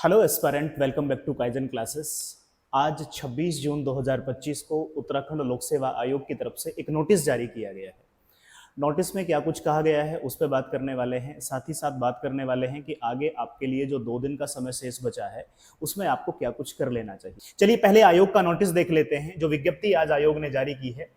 Hello aspirant, welcome back to Kaizen classes. आज 26 जून 2025 को उत्तराखंड लोक सेवा आयोग की तरफ से एक नोटिस जारी किया गया है। नोटिस में क्या कुछ कहा गया है उस पर बात करने वाले हैं। साथ ही साथ बात करने वाले हैं कि आगे आपके लिए जो 2 दिन का समय शेष बचा है उसमें आपको क्या कुछ कर लेना चाहिए। चलिए पहले आयोग का नोटिस देख लेते हैं, जो विज्ञप्ति आज आयोग ने जारी की है।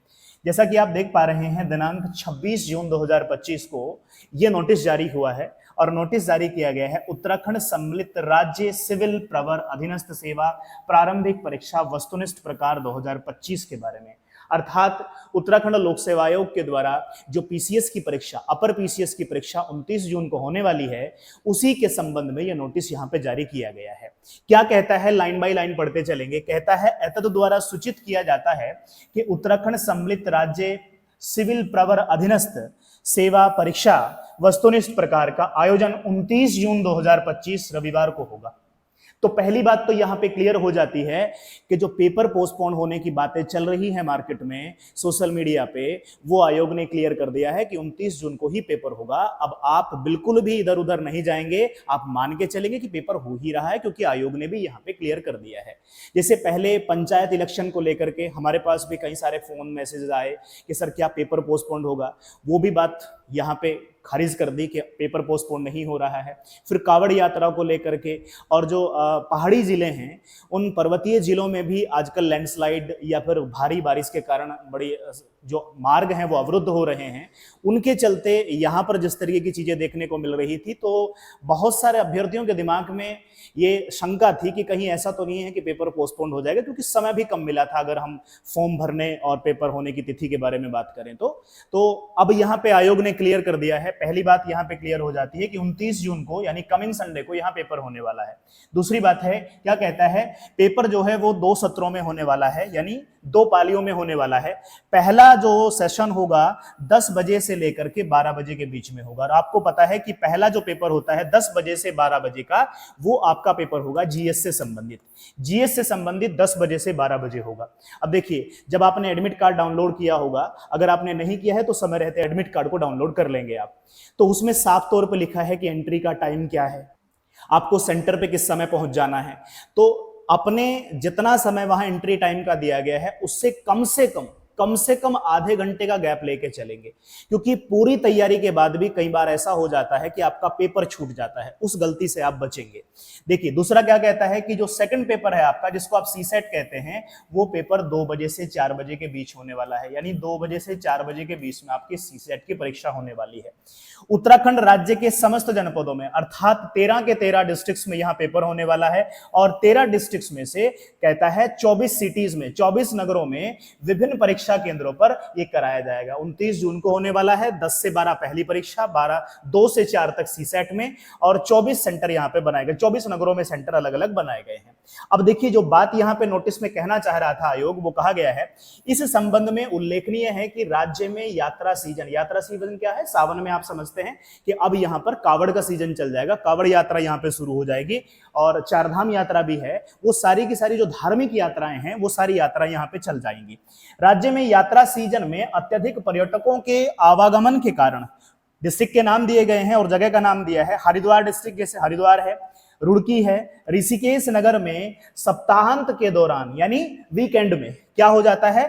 जैसा कि आप देख पा रहे हैं, दिनांक 26 जून 2025 को यह नोटिस जारी हुआ है और नोटिस जारी किया गया है उत्तराखंड सम्मिलित राज्य सिविल प्रवर अधीनस्थ सेवा प्रारंभिक परीक्षा वस्तुनिष्ठ प्रकार 2025 के बारे में। अर्थात उत्तराखंड लोक सेवा आयोग के द्वारा जो पीसीएस की परीक्षा, अपर पीसीएस की परीक्षा 29 जून को होने वाली है, उसी के संबंध में यह नोटिस यहां पे जारी किया गया है। क्या कहता है, लाइन बाय लाइन पढ़ते चलेंगे। कहता है, एतद द्वारा सूचित किया जाता है कि उत्तराखंड सम्मिलित राज्य सिविल प्रवर अधीनस्थ सेवा परीक्षा वस्तुनिष्ठ प्रकार का आयोजन 29 जून 2025 रविवार को होगा। तो पहली बात तो यहां पे क्लियर हो जाती है कि जो पेपर पोस्टपोन होने की बातें चल रही हैं मार्केट में, सोशल मीडिया पे, वो आयोग ने क्लियर कर दिया है कि 29 जून को ही पेपर होगा। अब आप बिल्कुल भी इधर उधर नहीं जाएंगे, आप मान के चलेंगे कि पेपर हो ही रहा है, क्योंकि आयोग ने भी यहां पे क्लियर कर दिया है। जैसे पहले पंचायत इलेक्शन को लेकर के हमारे पास भी कई सारे फोन मैसेज आए कि सर क्या पेपर पोस्टपोन होगा, वो भी बात यहाँ पे खारिज कर दी कि पेपर पोस्टपोन नहीं हो रहा है। फिर कावड़ यात्रा को लेकर के, और जो पहाड़ी जिले हैं, उन पर्वतीय जिलों में भी आजकल लैंडस्लाइड या फिर भारी बारिश के कारण बड़ी जो मार्ग हैं वो अवरुद्ध हो रहे हैं। उनके चलते यहाँ पर जिस तरीके की चीजें देखने को मिल रही थी, तो बहुत सारे अभ्यर्थियों के दिमाग में ये शंका थी कि कहीं ऐसा तो नहीं है कि पेपर पोस्टपोन हो जाएगा, क्योंकि समय भी कम मिला था अगर हम फॉर्म भरने और पेपर होने की तिथि के बारे में बात करें तो अब यहाँ पे आयोग ने क्लियर कर दिया है। पहली बात यहाँ पे क्लियर हो जाती है कि 29 जून को यानी कमिंग संडे को यहाँ पेपर होने वाला है। दूसरी बात है, क्या कहता है, पेपर जो है वो 2 सत्रों में होने वाला है, यानी 2 पालियों में होने वाला है। पहला जो सेशन होगा 10 बजे से लेकर के 12 बजे के बीच में होगा। और आपको पता है कि पहला जो पेपर होता है 10 बजे से 12 बजे का, वो आपका पेपर होगा जीएस से संबंधित। जीएस से संबंधित 10 बजे से 12 बजे होगा। अब देखिए, जब आपने एडमिट कार्ड डाउनलोड किया होगा, अगर आपने नहीं किया है तो समय रहते एडमिट कार्ड को डाउनलोड कर लेंगे आप, तो उसमें साफ तौर पर लिखा है कि एंट्री का टाइम क्या है, आपको सेंटर पे किस समय पहुंच जाना है। तो अपने जितना समय वहां एंट्री टाइम का दिया गया है, उससे कम से कम आधे घंटे का गैप लेके चलेंगे, क्योंकि पूरी तैयारी के बाद भी कई बार ऐसा हो जाता है कि आपका पेपर छूट जाता है। उस गलती से आप बचेंगे। देखिए, दूसरा क्या कहता है कि जो सेकंड पेपर है आपका, जिसको आप सीसेट कहते हैं, वो पेपर 2 बजे से 4 बजे के बीच होने वाला है। यानी 2 बजे से 4 बजे के बीच में आपकी सीसेट की परीक्षा होने वाली है। उत्तराखंड राज्य के समस्त जनपदों में, अर्थात 13 के 13 डिस्ट्रिक्ट्स में यहां पेपर होने वाला है। और 13 डिस्ट्रिक्ट्स में से कहता है 24 सिटीज में, 24 नगरों में विभिन्न परीक्षा केंद्रों पर यह कराया जाएगा। 29 जून को होने वाला है। 10 से 12 पहली परीक्षा, 2 से 4 तक सीसेट में, और 24 सेंटर यहां पे बनाए गए, 24 नगरों में सेंटर अलग अलग बनाए गए हैं। अब देखिए, जो बात यहां पे नोटिस में कहना चाह रहा था आयोग, वो कहा गया है। इस संबंध में उल्लेखनीय है कि राज्य में यात्रा सीजन क्या है, सावन में आप समझते हैं कि अब यहां पर कावड़ का सीजन चल जाएगा। कावड़ यात्रा यहां पे शुरू हो जाएगी, और चारधाम यात्रा भी है। वो सारी की सारी जो धार्मिक यात्राएं हैं, वो सारी यात्राएं यहां पे चल जाएंगी। राज्य में यात्रा सीजन में अत्यधिक पर्यटकों के आवागमन के कारण डिस्ट्रिक्ट के नाम दिए गए हैं और जगह का नाम दिया है। हरिद्वार डिस्ट्रिक्ट, जैसे हरिद्वार है, रुड़की है, ऋषिकेश नगर में सप्ताहांत के दौरान यानी वीकेंड में क्या हो जाता है,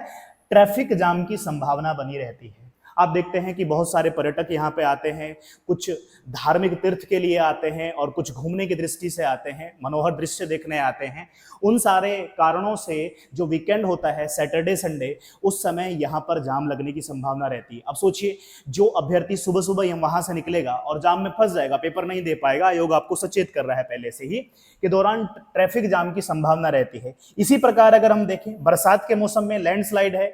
ट्रैफिक जाम की संभावना बनी रहती है। आप देखते हैं कि बहुत सारे पर्यटक यहाँ पे आते हैं, कुछ धार्मिक तीर्थ के लिए आते हैं और कुछ घूमने की दृष्टि से आते हैं, मनोहर दृश्य देखने आते हैं। उन सारे कारणों से जो वीकेंड होता है, सैटरडे संडे, उस समय यहाँ पर जाम लगने की संभावना रहती है। अब सोचिए, जो अभ्यर्थी सुबह सुबह वहां से निकलेगा और जाम में फंस जाएगा, पेपर नहीं दे पाएगा। आयोग आपको सचेत कर रहा है पहले से ही कि दौरान ट्रैफिक जाम की संभावना रहती है। इसी प्रकार अगर हम देखें, बरसात के मौसम में लैंडस्लाइड है,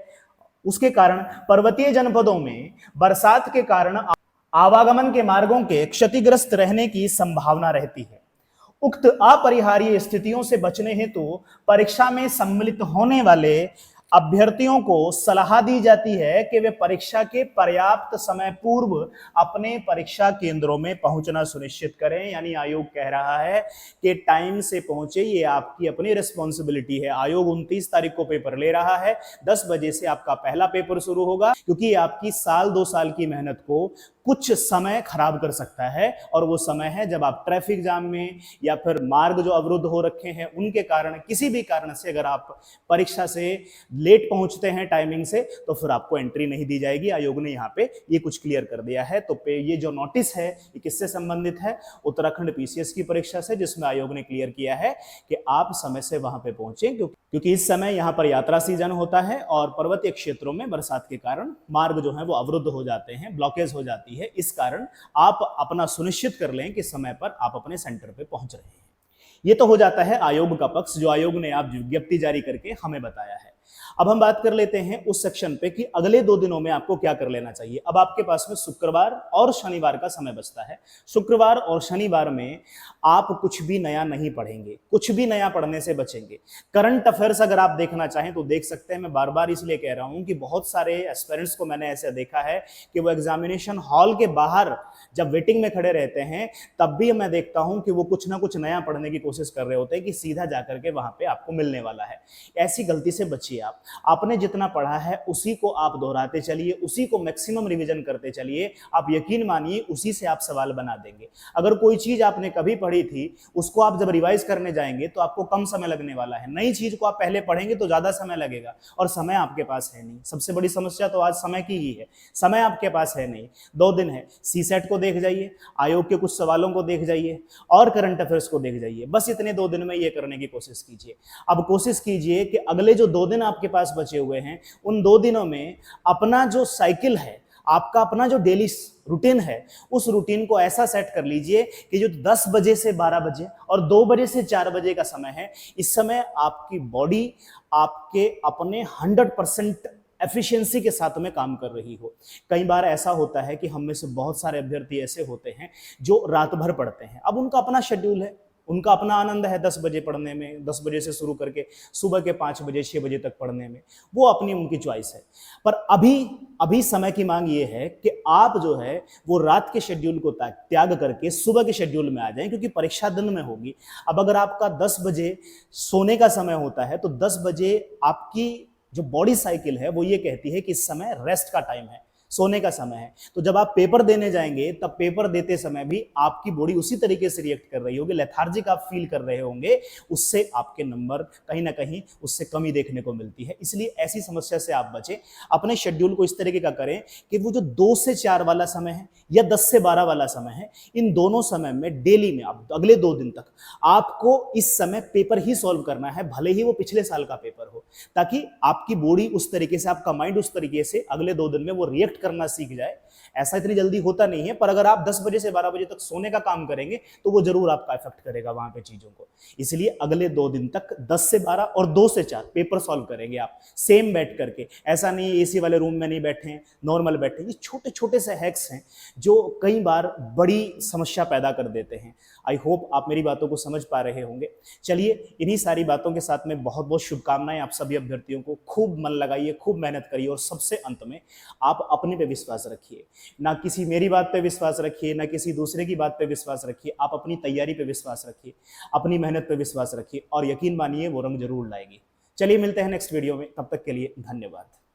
उसके कारण पर्वतीय जनपदों में बरसात के कारण आवागमन के मार्गों के क्षतिग्रस्त रहने की संभावना रहती है। उक्त अपरिहार्य स्थितियों से बचने हेतु परीक्षा में सम्मिलित होने वाले अभ्यर्थियों को सलाह दी जाती है कि वे परीक्षा के पर्याप्त समय पूर्व अपने परीक्षा केंद्रों में पहुंचना सुनिश्चित करें। यानी आयोग कह रहा है कि टाइम से पहुंचे, ये आपकी अपनी रिस्पॉन्सिबिलिटी है। आयोग 29 तारीख को पेपर ले रहा है, 10 बजे से आपका पहला पेपर शुरू होगा, क्योंकि आपकी साल 2 साल की मेहनत को कुछ समय खराब कर सकता है, और वो समय है जब आप ट्रैफिक जाम में या फिर मार्ग जो अवरुद्ध हो रखे हैं उनके कारण, किसी भी कारण से अगर आप परीक्षा से लेट पहुंचते हैं टाइमिंग से, तो फिर आपको एंट्री नहीं दी जाएगी। आयोग ने यहाँ पे ये कुछ क्लियर कर दिया है। तो ये जो नोटिस है ये किससे संबंधित है? उत्तराखंड पीसीएस की परीक्षा से, जिसमें आयोग ने क्लियर किया है कि आप समय से वहां पे पहुंचे, क्योंकि इस समय यहाँ पर यात्रा सीजन होता है और पर्वतीय क्षेत्रों में बरसात के कारण मार्ग जो है वो अवरुद्ध हो जाते हैं, ब्लॉकेज हो जाती है। इस कारण आप अपना सुनिश्चित कर लें कि समय पर आप अपने सेंटर पे पहुंच रहे हैं। ये तो हो जाता है आयोग का पक्ष, जो आयोग ने आप विज्ञप्ति जारी करके हमें बताया है। अब हम बात कर लेते हैं उस सेक्शन पे कि अगले 2 दिनों में आपको क्या कर लेना चाहिए। अब आपके पास में शुक्रवार और शनिवार का समय बचता है। शुक्रवार और शनिवार में आप कुछ भी नया नहीं पढ़ेंगे, कुछ भी नया पढ़ने से बचेंगे। करंट अफेयर्स अगर आप देखना चाहें तो देख सकते हैं। मैं बार बार इसलिए कह रहा हूं कि बहुत सारे एस्पिरेंट्स को मैंने ऐसे देखा है कि वो एग्जामिनेशन हॉल के बाहर जब वेटिंग में खड़े रहते हैं, तब भी मैं देखता हूं कि वो कुछ ना कुछ नया पढ़ने की कोशिश कर रहे होते हैं कि सीधा जाकर के वहां पे आपको मिलने वाला है। ऐसी गलती से बचिए। आपने जितना पढ़ा है उसी को आप दोहराते चलिए, उसी को मैक्सिमम रिवीजन करते चलिए। आप यकीन मानिए उसी से आप सवाल बना देंगे। अगर कोई चीज आपने कभी पढ़ी थी, उसको आप जब रिवाइज करने जाएंगे तो आपको कम समय लगने वाला है। नई चीज को आप पहले पढ़ेंगे तो ज्यादा समय लगेगा, और समय आपके पास है नहीं। सबसे बड़ी समस्या तो आज समय की ही है। समय आपके पास है नहीं। 2 दिन है, सीसेट को देख जाइए, आयोग के कुछ सवालों को देख जाइए और करंट अफेयर्स को देख जाइए। बस इतने 2 दिन में ये करने की कोशिश कीजिए। अब कोशिश कीजिए कि अगले जो 2 दिन आपके पास बचे हुए हैं, उन 2 दिनों में अपना जो साइकिल है, आपका अपना जो डेली रूटीन है, उस रूटीन को ऐसा सेट कर लीजिए कि जो 10 बजे से 12 बजे और 2 बजे से 4 बजे का समय है, इस समय आपकी बॉडी आपके अपने 100% एफिशिएंसी के साथ में काम कर रही हो। कई बार ऐसा होता है कि हम में से बहुत सारे अभ्यर्थी ऐसे होते हैं जो रात भर पढ़ते हैं। अब उनका अपना शेड्यूल है, उनका अपना आनंद है 10 बजे पढ़ने में, 10 बजे से शुरू करके सुबह के 5 बजे 6 बजे तक पढ़ने में, वो अपनी उनकी चॉइस है। पर अभी समय की मांग ये है कि आप जो है वो रात के शेड्यूल को त्याग करके सुबह के शेड्यूल में आ जाएं, क्योंकि परीक्षा दिन में होगी। अब अगर आपका 10 बजे सोने का समय होता है तो 10 बजे आपकी जो बॉडी साइकिल है वो ये कहती है कि इस समय रेस्ट का टाइम है, सोने का समय है। तो जब आप पेपर देने जाएंगे तब पेपर देते समय भी आपकी बॉडी उसी तरीके से रिएक्ट कर रही होगी, लेथार्जिक आप फील कर रहे होंगे। उससे आपके नंबर कहीं ना कहीं उससे कमी देखने को मिलती है। इसलिए ऐसी समस्या से आप बचें। अपने शेड्यूल को इस तरीके का करें कि वो जो 2 से 4 वाला समय है या 10 से 12 वाला समय है, इन दोनों समय में डेली में आप अगले 2 दिन तक आपको इस समय पेपर ही सॉल्व करना है, भले ही वो पिछले साल का पेपर हो, ताकि आपकी बॉडी उस तरीके से, आपका माइंड उस तरीके से अगले 2 दिन में वो रिएक्ट करना सीख जाए। ऐसा इतनी जल्दी होता नहीं है, पर अगर आप 10 बजे से 12 बजे तक सोने का काम करेंगे तो वो जरूर आपका इफेक्ट करेगा वहां पे चीजों को। इसलिए अगले 2 दिन तक 10 से 12 और 2 से 4 पेपर सॉल्व करेंगे आप सेम बैठ करके। ऐसा नहीं एसी वाले रूम में नहीं बैठे, नॉर्मल बैठे। ये छोटे छोटे से हैक्स हैं जो कई बार बड़ी समस्या पैदा कर देते हैं। आई होप आप मेरी बातों को समझ पा रहे होंगे। चलिए, इन्हीं सारी बातों के साथ में बहुत बहुत शुभकामनाएं आप सभी अभ्यर्थियों को। खूब मन लगाइए, खूब मेहनत करिए, और सबसे अंत में आप अपने पे विश्वास रखिए। ना किसी मेरी बात पे विश्वास रखिए, ना किसी दूसरे की बात पे विश्वास रखिए। आप अपनी तैयारी पे विश्वास रखिए, अपनी मेहनत पे विश्वास रखिए, और यकीन मानिए वो रंग जरूर लाएगी। चलिए, मिलते हैं नेक्स्ट वीडियो में। तब तक के लिए धन्यवाद।